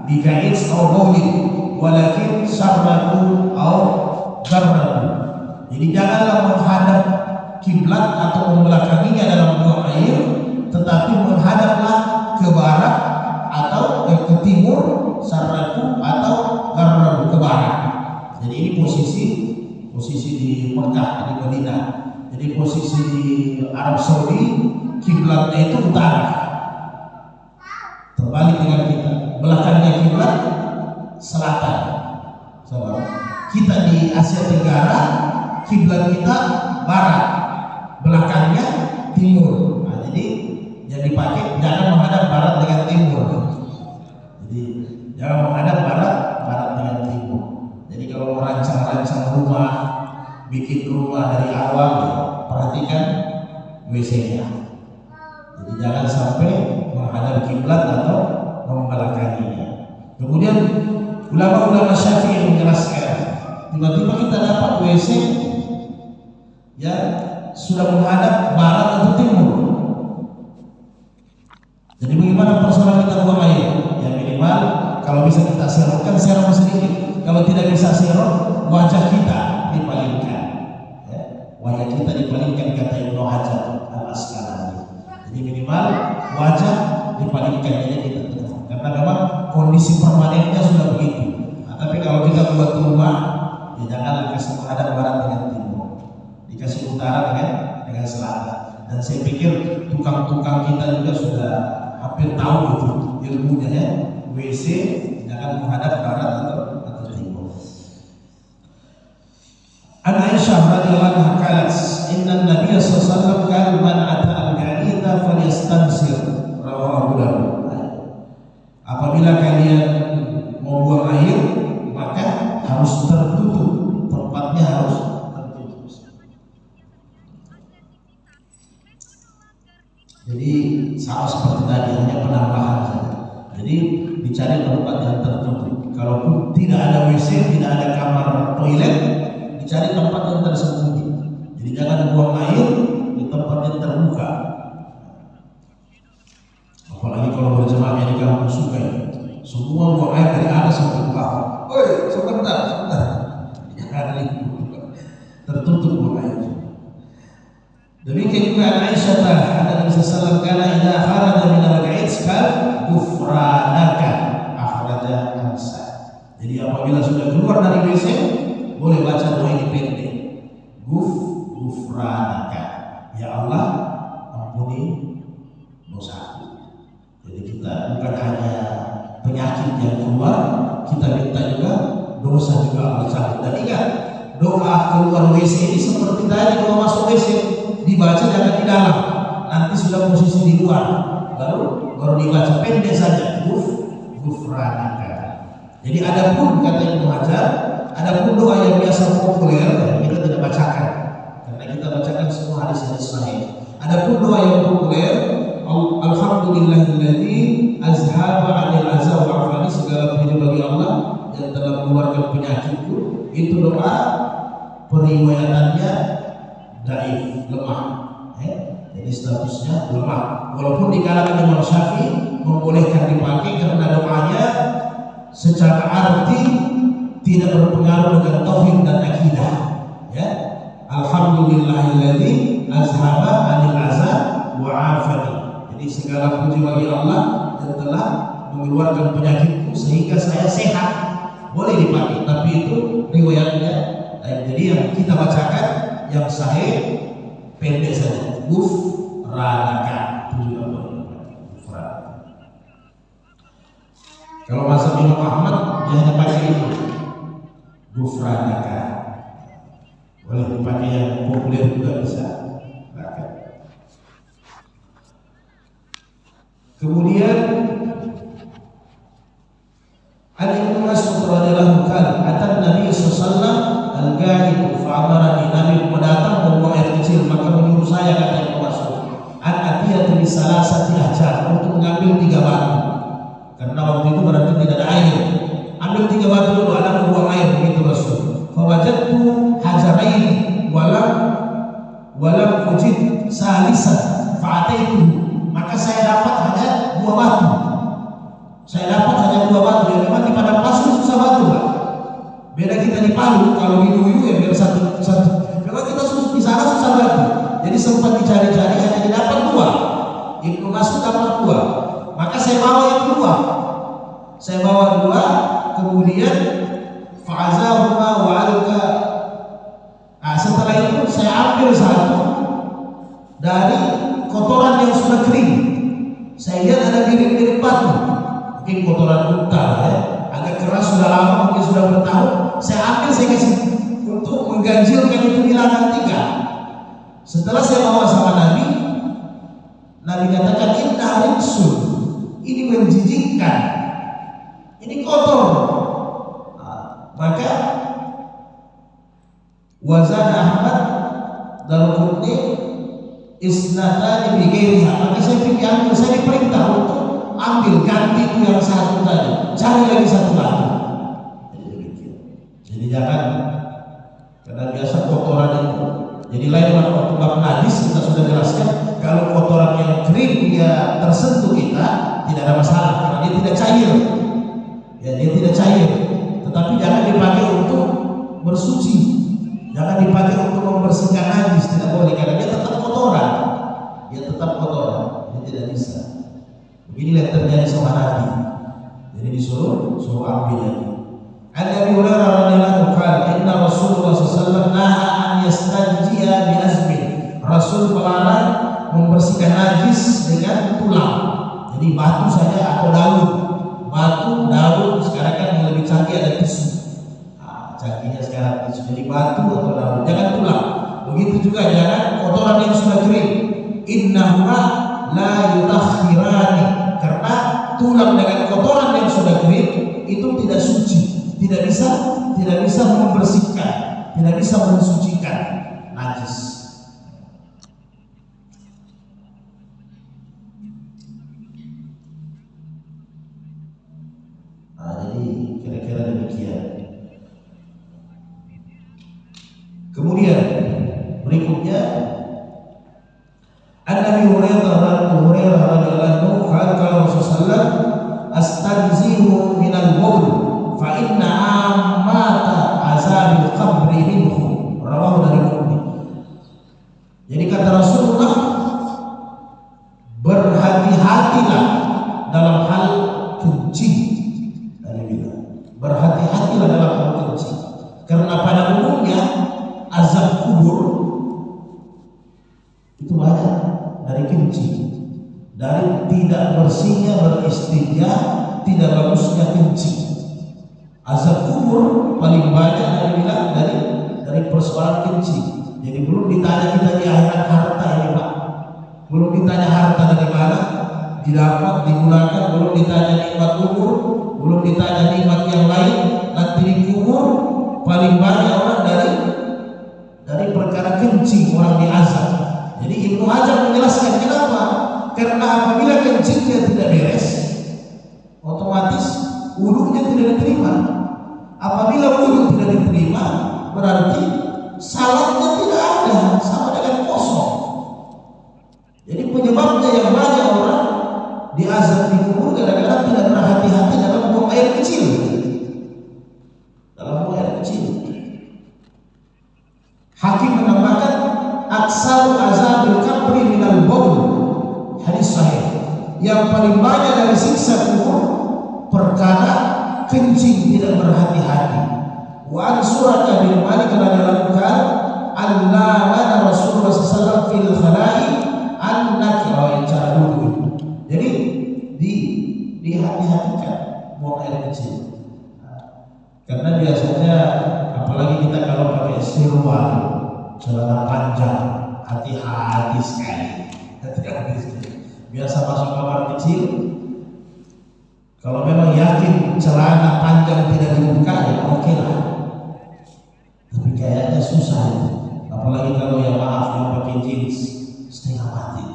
biga'id atau baulin, walakin sarraku atau garraku. Jadi janganlah menghadap kiblat atau membelakanginya dalam buang air, tetapi menghadaplah ke barat atau ke timur, sarraku atau garraku, ke barat. Jadi ini posisi di Mekah, di Madinah. Jadi posisi di Arab Saudi kiblatnya itu utara, terbalik dengan kita. Belakangnya kiblat selatan. Saudara, kita di Asia Tenggara kiblat kita barat, belakangnya timur. Nah, jadi yang dipakai jangan menghadap barat dengan timur. Jadi jangan menghadap barat dengan timur. Jadi kalau rancang rumah, bikin rumah dari awal, perhatikan WC-nya. Jadi jangan sampai menghadap kiblat atau membelakanginya. Kemudian ulama-ulama Syafi'i menjelaskan, tiba-tiba kita dapat WC ya sudah menghadap barat atau timur. Jadi bagaimana persoalan kita buang air? Ya minimal kalau bisa kita serokkan serok sedikit. Kalau tidak bisa serok, wajah kita dipalingkan. Ya, wajah kita dipalingkan, kata Ibnu Hajar Al-Asqalani. Jadi minimal wajah dipalingkan, jadi kita tidak. Karena memang kondisi permanennya sudah begitu. Nah, tapi kalau kita buat rumah, ya jangan kasih menghadap barat dengan timur, dikasih utara dengan selatan. Dan saya pikir tukang-tukang kita juga sudah hampir tahu itu ilmunya ya. WC jangan menghadap barat atau timur. An Aisyah radhiyallahu anha qalat, inna Nabiy sallallahu alaihi wasallam qala man ata al-ga'ida falyastansir, rawahu Abu Dawud. Apabila kalian mau buang air, maka harus tertutup, tempatnya harus tertutup. Jadi sama seperti tadi, hanya penambahan saja. Jadi dicari tempat yang tertutup. Kalau tidak ada WC, tidak ada kamar toilet, dicari tempat yang tersembunyi. Jadi jangan buang air di tempat yang terbuka. Apalagi kalau berjemaahnya di kampung Sungai, semua buang air dari atas sampai ke bawah. Oi, sebentar. Jangan tertutup buang air. Demikian juga Aisyah ada Nabi sallallahu alaihi wasallam kana idza kharaja min al-ga'id qal ghufranaka akhraja Ansa. Jadi apabila sudah keluar dari WC boleh baca doa ini pendek. Ghufranaka. Ya Allah, ampuni dosaku. Jadi kita bukan hanya penyakit yang keluar, kita minta juga dosa juga Allah cabut. Dan ingat, doa keluar WC ini seperti tadi doa masuk WC, dibaca jangan di dalam, nanti sudah posisi di luar, baru dibaca pendek saja. Ghufranaka. Jadi adapun kata Ibnu Hajar, adapun doa yang biasa populer kita tidak bacakan, karena kita bacakan semua hadis-hadis sahih. Adapun doa yang populer, alhamdulillahilladzi azhaba 'anil azza wa afani, segala puji bagi Allah yang telah mengeluarkan penyakitku. Itu doa periwayatannya dhaif, lemah. Jadi statusnya lemah. Walaupun di kalangan Imam Syafi'i membolehkan dipakai karena doanya secara arti tidak berpengaruh dengan tauhid dan akidah. Ya, alhamdulillahilladzi azhaba 'anil azza wa afani. Jadi segala puji bagi Allah yang telah mengeluarkan penyakitku sehingga saya sehat. Boleh dipakai, tapi itu riwayatnya. Jadi yang kita bacakan yang sahih pendek saja. Ghufranaka. Kalau mazhab Imam Ahmad dia hanya pakai itu. Ghufranaka. Boleh dipakai yang populer juga bisa. Kemudian An Ibnu Mas'ud radhiyallahu anhu kata Nabi sallallahu al-ga'id fa'amarani, Nabi mendatang membuang air kecil maka menyuruh saya, kata Ibnu Mas'ud, an atiyati bi salasati ahjar, untuk mengambil 3 batu. Karena waktu itu berarti tidak ada air. Ambil 3 batu dulu, ada membuang air, begitu Rasul. Fa wajadtu hajarain walam ujid salisan fa'ataitu, maka saya dapat hanya 2 batu. Saya dapat hanya 2 batu yang Saya bawa dua, kemudian fa'azahuma wa alqa. Nah, setelah itu saya ambil satu dari kotoran yang sudah kering. Saya lihat ada mirip-mirip batu, mungkin kotoran unta ya, agak keras, sudah lama, mungkin sudah bertahun. Saya ambil, saya kasih untuk mengganjilkan itu bilangan 3. Setelah saya bawa sama Nabi, Nabi katakan inna rinsun, ini menjijikkan, ini kotor. Maka wazan Ahmad Darqutni isnatani bighairiha, maka saya ambil, saya diperintah untuk ambil, ganti itu yang satu tadi, cari lagi satu lagi. Jadi jangan, karena biasa kotoran itu, jadi lain waktu bab najis kita sudah jelaskan, kalau kotoran yang kering dia tersentuh kita tidak ada masalah karena dia tidak cair, ya dia tidak cair. Tetapi jangan dipakai untuk bersuci, jangan dipakai untuk membersihkan najis, tidak boleh karena dia tetap kotoran, dia tidak bisa. Beginilah yang terjadi sama Nabi. Jadi disuruh ambil lagi. An-Nabi Hurairah radhiyallahu anhu qala inna Rasulullah sallallahu alaihi wasallam naha an yastanjiya bi azmin. Rasul melarang membersihkan najis dengan tulang. Jadi batu saja atau daun. Daun sekarang kan yang lebih canggih ada tisu. Canggihnya sekarang tisu. Jadi batu atau daun, jangan tulang. Begitu juga jangan kotoran yang sudah kering. Innahuma la yutakhirani, karena tulang dengan kotoran yang sudah kering itu tidak suci, tidak bisa membersihkan, tidak bisa mensucikan najis. Jadi kira-kira demikian. Kemudian berikutnya An-Nabi Hurairah radhiyallahu anhu qala Rasulullah astanzihu minal bawl fa inna ammata azabil qabri minhu, rawahu dari Muslim. Jadi kata Rasulullah, berhati-hatilah dalam hal kencing. Berhati-hatilah dalam hal kencing, karena pada umumnya azab kubur itu banyak dari kencing, dari tidak bersihnya beristinja, tidak bagusnya kencing. Azab kubur paling banyak dari persoalan kencing. Jadi belum ditanya kita di akhirat harta ini Pak, belum ditanya harta dari mana didapat digunakan, belum ditanya nikmat umur, belum ditanya nikmat yang lain. Nanti di kubur paling banyak orang dari perkara kencing orang diazab. Jadi Ibnu Hajar menjelaskan kenapa? Karena apabila kencingnya tidak beres, otomatis wudunya tidak diterima. Apabila wudu tidak diterima, berarti salatnya tidak ada, sama dengan kosong. Jadi penyebabnya yang banyak orang diazab di kubur gara-gara tidak berhati-hati dalam buang air kecil. Hakim menambahkan aksaru azabil qabri minal bawl, hadis sahih, yang paling banyak dari siksa kubur perkara kencing tidak berhati-hati. Wa an Surah bin Malik radhiyallahu anhu allana Rasulullah sallallahu alaihi wasallam fil khala'i an-nakra ta'udun. Jadi dihati-hatikan buang air kecil. Karena biasanya apalagi kita kalau pakai sirwal, celana panjang, hati-hati sekali. Biasa masuk kamar kecil, kalau memang yakin celana panjang tidak dibuka ya oke lah. Tapi kayaknya susah itu. Apalagi kalau yang yang pakai jeans setengah mati.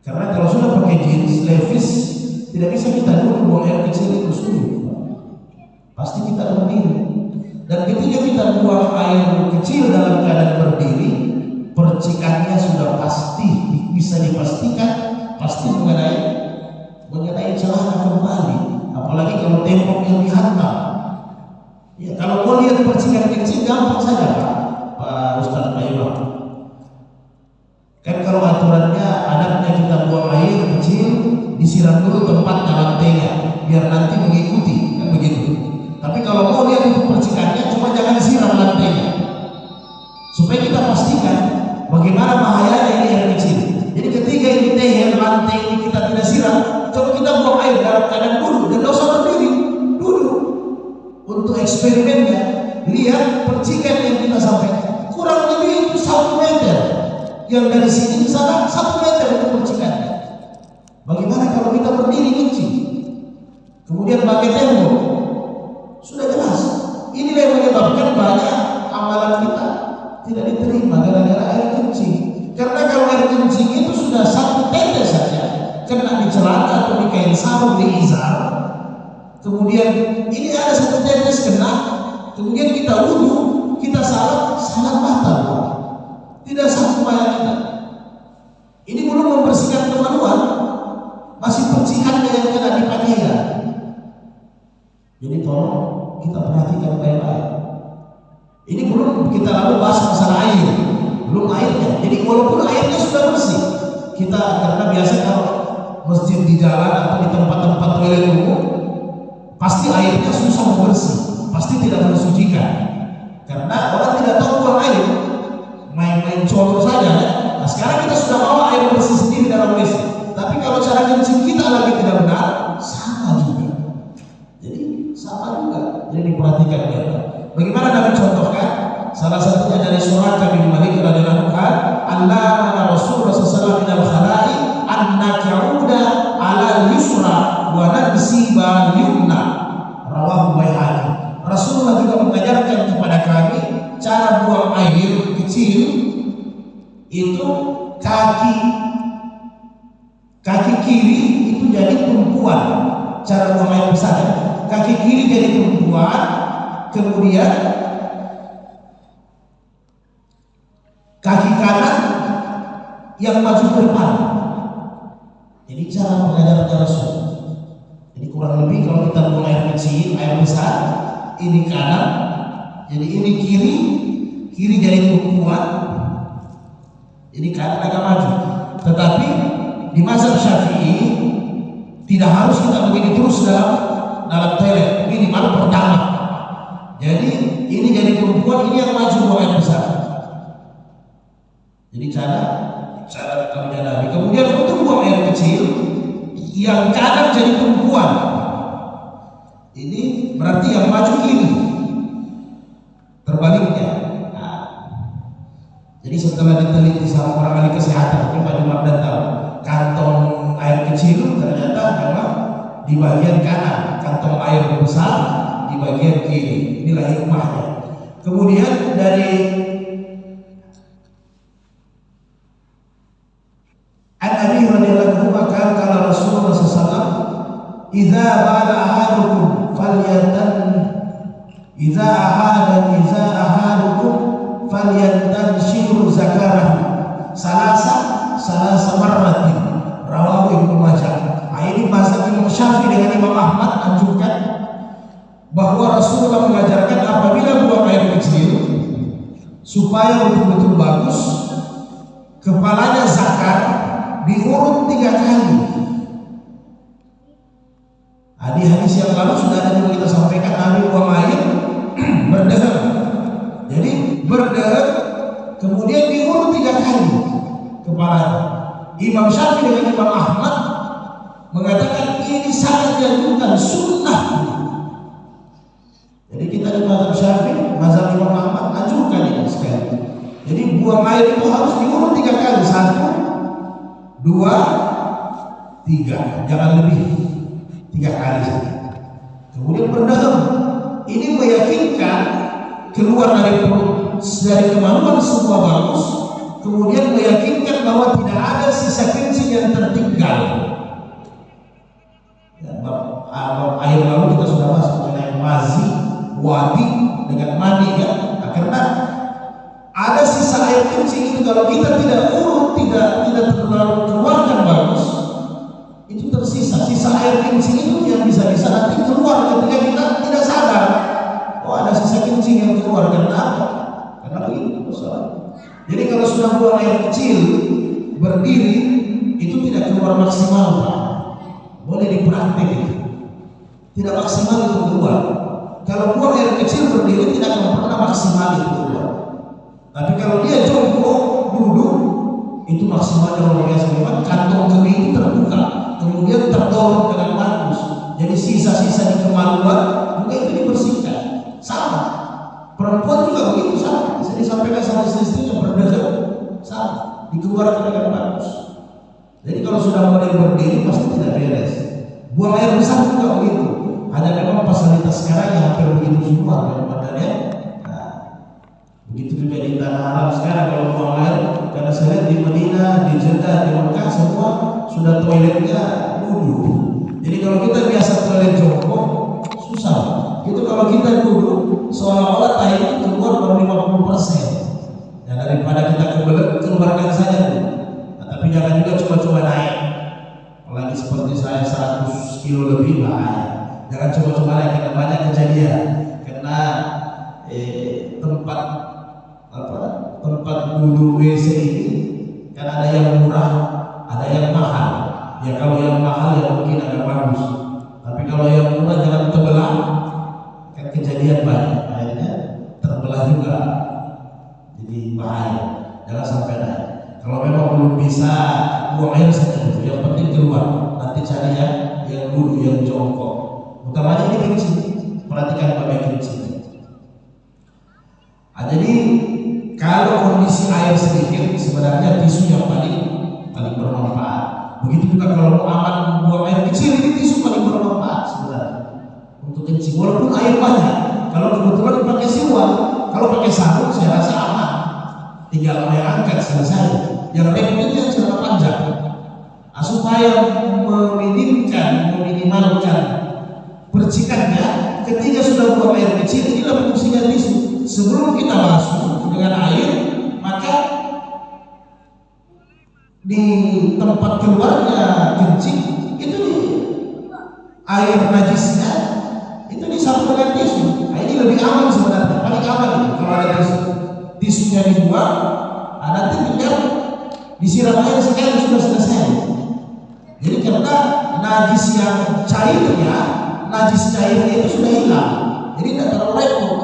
Karena kalau sudah pakai jeans levis, tidak bisa kita dulu buang air kecil itu sulit. Pasti kita berdiri. Dan ketika kita buang air kecil dalam keadaan berdiri, percikannya sudah pasti bisa dipastikan pasti mengenai celana kembali. Apalagi kalau temboknya dihantam. Ya, kalau mau lihat percikan kecil gampang saja Pak Ustaz Pak Iwan. Kan kalau aturannya adabnya kita buang air kecil disiram dulu tempat lantainya biar nanti eksperimennya, lihat percikan yang kita sampaikan kurang lebih itu 1 meter, yang dari sini ke sana 1 meter itu percikannya. Bagaimana kalau kita berdiri kencing, kemudian pakai tembok? Sudah jelas. Inilah yang menyebabkan banyak amalan kita tidak diterima gara-gara air kencing. Karena kalau air kencing itu sudah 1 tetes saja kena di celana atau di kain sarung, di izar, kemudian ini ada 1 tetes kena, kemudian kita wudhu, kita salat batal, tidak sah upaya kita. Ini belum membersihkan kemaluan, masih percikannya yang kena di pakaian. Jadi tolong kita perhatikan baik-baik. Ini belum kita lalu bahas masalah air, belum airnya. Jadi walaupun airnya sudah bersih, kita karena biasa kalau masjid di jalan atau di tempat-tempat toilet umum, pasti airnya susah membersih, pasti tidak mensucikan. Karena orang tidak tahu buang air, main-main colok saja. Nah, sekarang kita sudah bawa air bersih sendiri dalam WC. Tapi kalau cara kencing kita lagi tidak benar, sama juga. Jadi sama juga. Jadi diperhatikan ya. Bagaimana Nabi contohkan? Salah satunya dari Suraqah bin Malik radhiyallahu anhu, "Allama Rasulullah sallallahu alaihi wasallam an naq'uda 'ala al-yusra wa nagsiba al-yumna." Rawahu Baihaqi. Rasulullah juga mengajarkan kepada kami cara buang air kecil itu kaki kiri itu jadi tumpuan. Cara buang air besar, kaki kiri jadi tumpuan, kemudian kaki kanan yang maju ke depan. Jadi cara mengajarkan Rasul. Jadi kurang lebih kalau kita buang air kecil, air besar, ini kanan, jadi ini kiri jadi tumpuan, ini kanan agak maju. Tetapi di mazhab Syafi'i tidak harus kita begini terus dalam toilet, minimal pertama. Jadi ini jadi tumpuan, ini yang maju buang air besar. Jadi cara kita menyadari. Kemudian untuk buang air kecil, yang kanan jadi tumpuan. Ini berarti yang maju kiri. Terbaliknya. Nah, jadi setelah diteliti sama orang ahli kesehatan, Pak Jumardan tahu, kantong air kecil ternyata memang di bagian kanan, kantong air besar di bagian kiri. Inilah hikmahnya. Kemudian dari An-Nabi radhiyallahu anhu kala Rasulullah sallallahu idza bala ahadukum falyantanshir zakarahu salasa marratin. Rawahu Ibnu Majah. Ini mazhab Imam Syafi'i dengan Imam Ahmad anjurkan bahwa Rasulullah mengajarkan apabila buang air kecil supaya betul-betul bagus, kepalanya zakar diurut 3 kali. Di hadis yang lalu sudah ada juga kita sampaikan, Nabi buang air berdeham. Jadi berdeham kemudian diurut 3 kali kepalanya. Imam Syafi'i dengan Imam Ahmad mengatakan ini sangat dianjurkan, sunnah. Jadi kita di mazhab Syafi'i, mazhab Imam Ahmad anjurkan ini sekali. Jadi buang air itu harus diurut 3 kali, 1, 2, 3, jangan lebih 3 kali saja. Kemudian berdeham, ini meyakinkan keluar dari perut, dari kemaluan semua bagus. Kemudian meyakinkan bahwa tidak ada sisa kencing yang tertinggal. Ya, air lalu kita sudah masuk mengenai mazi, wadi dengan mani ya. Nah, karena ada sisa air kencing itu kalau kita tidak urut, tidak terlalu keluarkan bagus, itu tersisa. Sisa air kencing itu yang bisa-bisa nanti keluar ketika kita tidak sadar. Oh, ada sisa kencing yang keluar karena apa? Karena begitu persoalannya. Jadi kalau sudah buang air kecil berdiri itu tidak keluar maksimal, Pak. Boleh dipraktek itu. Tidak maksimal itu keluar. Kalau buang air kecil berdiri tidak akan pernah maksimal itu keluar. Tapi kalau dia jongkok duduk itu maksimalnya luar biasa. Memang kantong kemih itu terbuka, kemudian terdorong dengan bagus. Jadi sisa-sisa di kemaluan juga itu dibersihkan. Perempuan juga begitu sama. Bisa disampaikan sama istri-istrinya berdasar sama, dikeluarkan dengan bagus. Jadi kalau sudah mulai berdiri pasti tidak beres. Buang air besar juga begitu. Hanya memang fasilitas sekarang yang hampir begitu semua daripadanya. Nah, begitu juga di tanah Arab sekarang kalau buang air, karena saya lihat di Madinah, di Jeddah, di Mekah semua sudah toiletnya wudhu. Jadi kalau kita biasa toilet jongkok susah. Itu kalau kita duduk seolah-olah airnya keluar baru 50%. Ya daripada kita keluarkan saja. Nah, tapi jangan juga coba-coba naik. Apalagi seperti saya 100 kilo lebih bahaya. Jangan coba-coba naik karena banyak kejadian. Karena tempat duduk WC ini kan ada yang murah, ada yang mahal. Ya kalau yang mahal ya mungkin agak bagus. Tapi kalau yang murah jangan terbelah. Kan kejadian banyak, akhirnya terbelah juga. Jadi bahaya. Jangan sampai naik. Kalau memang belum bisa buang air saja dulu. Yang penting keluar. Nanti cari yang duduk, yang jongkok. Utamanya ini kencing. Perhatikan bagian kencing. Nah, jadi kalau kondisi air sedikit, sebenarnya tisu yang paling bermanfaat. Begitu juga kalau mau aman buang air kecil, ini tisu paling bermanfaat sebenarnya untuk kencing. Walaupun air banyak, kalau kebetulan pakai siwak, kalau pakai sabun saya rasa aman. Tinggal air angkat selesai. Yang repotnya celana panjang. Nah, supaya meminimalkan percikannya, ketika sudah buang air kecil, inilah fungsinya tisu. Sebelum kita basuh dengan air, maka di tempat keluarnya kencing itu di air najisnya itu disapu dengan tisu. Nah, ini lebih aman sebenarnya, paling aman ini kalau ada tisu. Tisunya dibuang, nanti tinggal disiram air sekali sudah selesai. Jadi karena najis yang cairnya, najis cairnya itu sudah hilang, jadi tidak terlalu repot.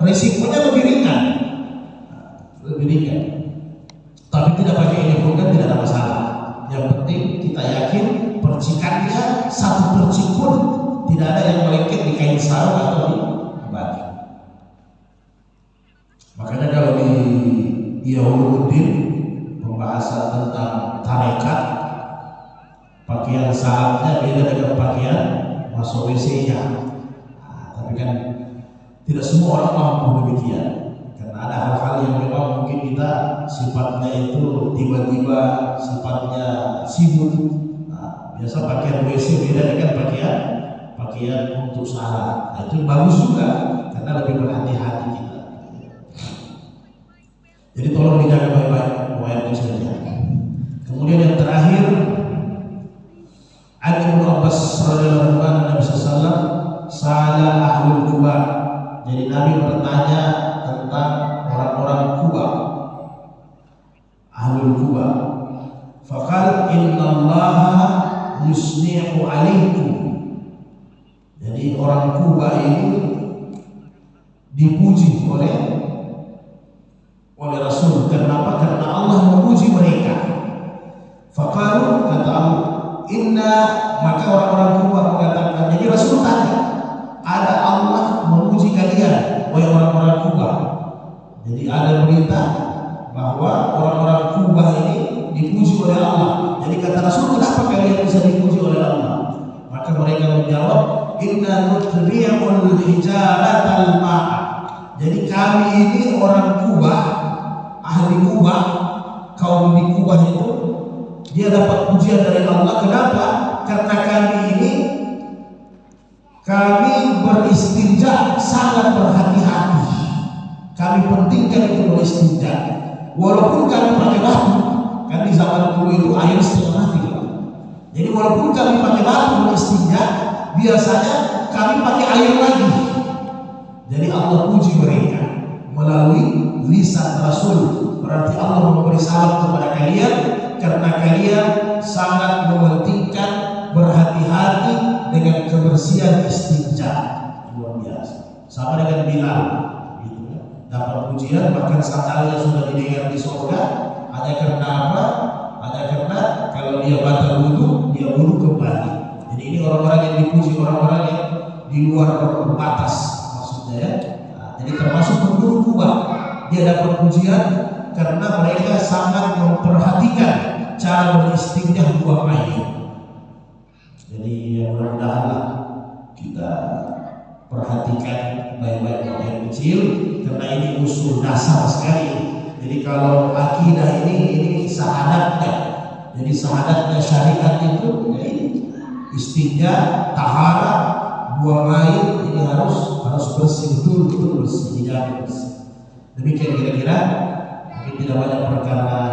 Risikonya lebih ringan, tapi tidak pakai ini pun kan tidak ada masalah. Yang penting kita yakin percikannya satu percik pun tidak ada yang melengket di kain sarung atau di baju. Makanya kalau di Yahuddin pembahasan tentang tarekat, pakaian saatnya beda dengan pakaian masuk WC-nya. Nah, tapi kan tidak semua orang mampu demikian, karena ada hal-hal yang memang mungkin kita sifatnya itu tiba-tiba sifatnya sibuk. Nah, biasa pakaian WC beda dengan pakaian untuk salat. Nah, itu bagus juga karena lebih berhati-hati kita. Jadi tolong dijaga baik-baik buang air kecilnya. Kemudian yang terakhir, Ibnu Abbas radhiyallahu anhu Nabi sallallahu sala ahlul Quba. Jadi Nabi bertanya tentang orang-orang Kuba, ahlul Kuba. Faqal innallaha yusni'u alaikum. Jadi orang Kuba ini dipuji oleh Rasul. Kenapa? Karena Allah memuji mereka. Faqalu, kata Allah, inna, maka orang-orang Kuba mengatakan. Jadi Rasul tanya, ada Allah memuji kalian, wahai orang-orang Kuba. Jadi ada berita bahwa orang-orang Kuba ini dipuji oleh Allah. Jadi kata Rasul, kenapa kalian bisa dipuji oleh Allah? Maka mereka menjawab, inna nutbi'ul hijaratal ma'a. Jadi kami ini orang Kuba, ahli Kuba, kaum di Kuba itu, dia dapat pujian dari Allah. Kenapa? Karena kami beristinja sangat berhati-hati. Kami pentingkan itu beristinja. Walaupun kami pakai batu, kan di zaman dulu itu air setengah mati. Jadi walaupun kami pakai batu beristinja, biasanya kami pakai air lagi. Jadi Allah puji mereka melalui lisan Rasul. Berarti Allah memberi salam kepada kalian karena kalian sangat mementingkan berhati-hati dengan kebersihan istinja. Luar biasa. Sama dengan Bilal, gitu ya. Dapat pujian, bahkan sandalnya sudah didengar di surga. Hanya karena apa? Hanya karena kalau dia batal wudu, dia wudu kembali. Jadi ini orang-orang yang dipuji, orang-orang yang di luar batas, maksudnya ya. Nah, Jadi termasuk penduduk Kuba, dia dapat pujian karena mereka sangat memperhatikan cara beristinjah buang air. Jadi mudah-mudahan kita perhatikan baik-baik yang kecil, karena ini usul dasar sekali. Jadi kalau akidah ini syahadatnya. Jadi syahadatnya syariat itu ya ini istinja, taharah, buang air ini harus bersih, betul bersih, dijaga bersih. Demikian kira-kira. Mungkin tidak banyak perkara